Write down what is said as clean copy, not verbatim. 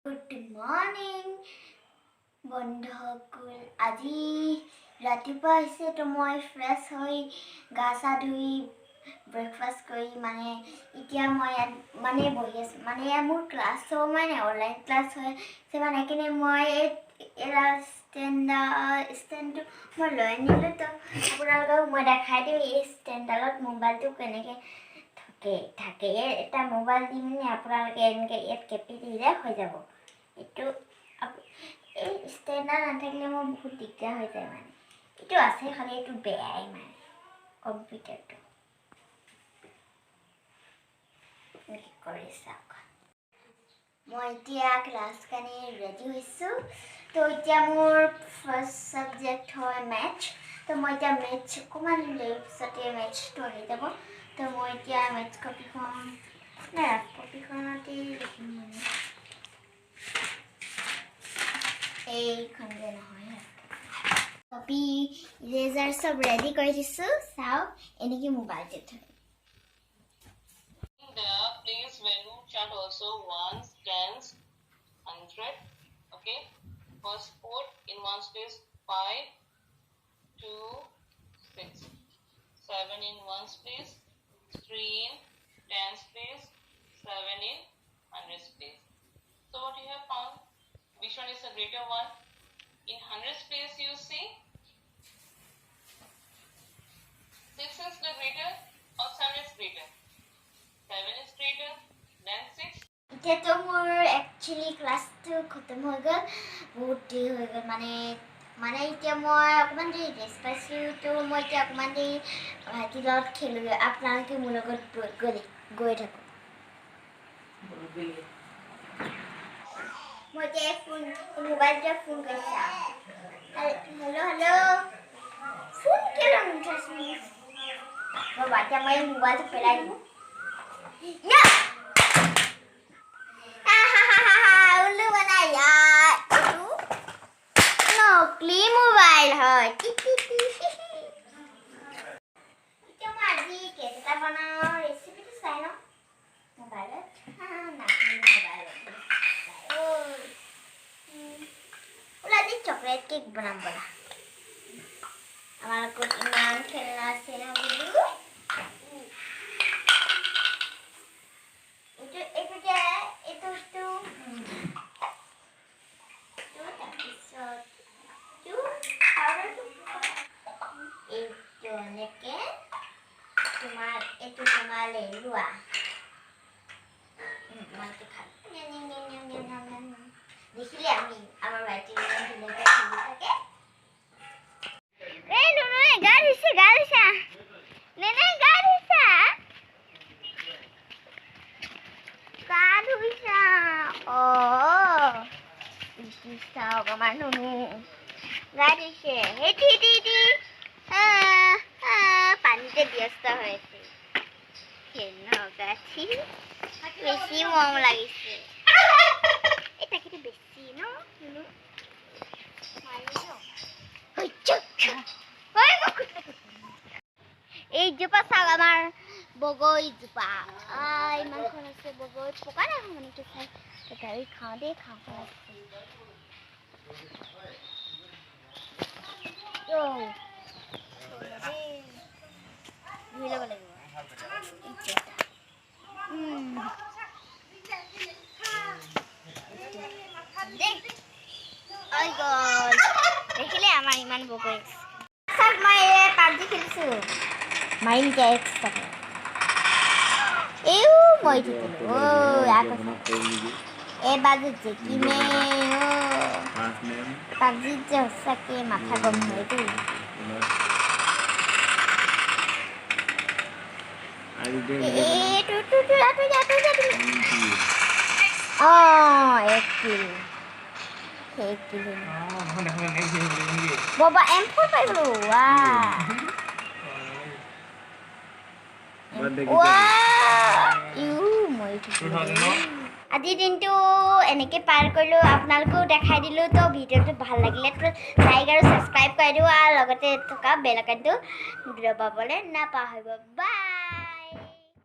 Good morning, বন্ধুসকল। আজি ৰাতিপুৱা হৈছে তো মই ফ্ৰেছ হৈ গা চা ধুই ব্ৰেকফাষ্ট কৰি মানে এতিয়া মই মানে বহি আছোঁ মানে মোৰ ক্লাছ হ'ব মানে অনলাইন ক্লাছ হয় মানে সেইকাৰণে মই এৰা ষ্টেণ্ডটো মই লৈ আনিলোঁ তো আপোনালোকক মই দেখাই দিওঁ এই ষ্টেণ্ডডালত মোবাইলটো কেনেকৈ থাকে এটা মোবাইল দি মানে আপোনালোকে এনেকৈ ইয়াত কেপি দিলে হৈ যাব এইটো এই ষ্টেণ্ডাৰ নাথাকিলে মোৰ বহুত দিগদাৰ হৈ যায় মানে এইটো আছে খালি এইটো বেয়াই মানে কম্পিউটাৰটো কৰি চাওক মই এতিয়া ক্লাছ কাৰণে ৰেডি হৈছোঁ তো এতিয়া মোৰ ফাৰ্ষ্ট ছাবজেক্ট হয় মেথছ তো মই এতিয়া মেথছ অকণমান দেৰি পিছতে মেথছটো আহি যাব তো মই এতিয়া মেথছ কপিখন কপিখনতে লিখিম মানে এইখন যে নহয় কপি ইৰেজাৰ সব ৰেডি কৰি দিছোঁ চাওক এনেকৈ মোবাইলতে থৈ Place value chart also ones, tens, 100. Okay. First put in ones place 5, 2, 6, 7 in ones place, 3 in tens place, 7 in hundreds place. So what you have found? Which one is the greater one? In hundreds place you see 6 is the greater or 7 is greater? 7 is greater than 6. এতিয়া তো মোৰ actually ক্লাছটো খতম হৈ গ'ল বহুত দেৰি হৈ গ'ল মানে এতিয়া মই অকণমান দেৰি ৰেষ্ট পাইছোঁ তো মই এতিয়া অকণমান দেৰি ভাইটিৰ লগত খেলোঁগৈ আপোনালোকে মোৰ লগত গৈ থাকক মই এতিয়া মোবাইলতে ফোন কৰিছোঁ হেল্ল' ফোন কেলৈ নুঠাইছোঁ ৰ'বা এতিয়া মই মোবাইলটো পেলাই দিওঁ নকলি মোবাইল হয় এতিয়া মই আজি কেক এটা বনাওঁ ৰেচিপিটো চাই লওঁ মোবাইলত নকলি মোবাইলত বোলে আজি চকলেট কেক বনাম বলা আমাৰ লগত ইমান খেলনা আছে ন বোলো তোমার লেলুয়া দেখিলে আমি আমার বাড়িতে থাকে এই নুনু গা দিছে নেনে গা ধুইছা ও চাওক আমার নুনু গা দিছে হেঁটি পানিতে ব্যস্ত হয়েছে বেশি মৰম লাগিছে এটা কিন্তু বেশি ন এইজোপা চাওক আমাৰ বগৰীজোপা ইমানখন আছে বগৰী পকা নাই মানে কি চাই গাড়ী খাওঁ দেই খাওঁ ধুই ল'ব লাগিব দেখিলে আমাৰ ইমান বগৰী চাওক মই পাবজি খেলিছোঁ মাৰিম এতিয়া এক্সট্ৰা এইও মই এবাজু জেকিমে পাবজিত যে সঁচাকৈ মাথা গৰম হয় দেই Boba M4 পাই গলো আজিৰ দিনটো এনেকৈ পাৰ কৰিলোঁ আপোনালোকেও দেখাই দিলোঁ তো ভিডিঅ'টো ভাল লাগিলে লাইক আৰু ছাবস্ক্ৰাইব কৰি দিওঁ আৰু লগতে থকা বেল আইকনটো দবাবলৈ নাপাহৰিব বাই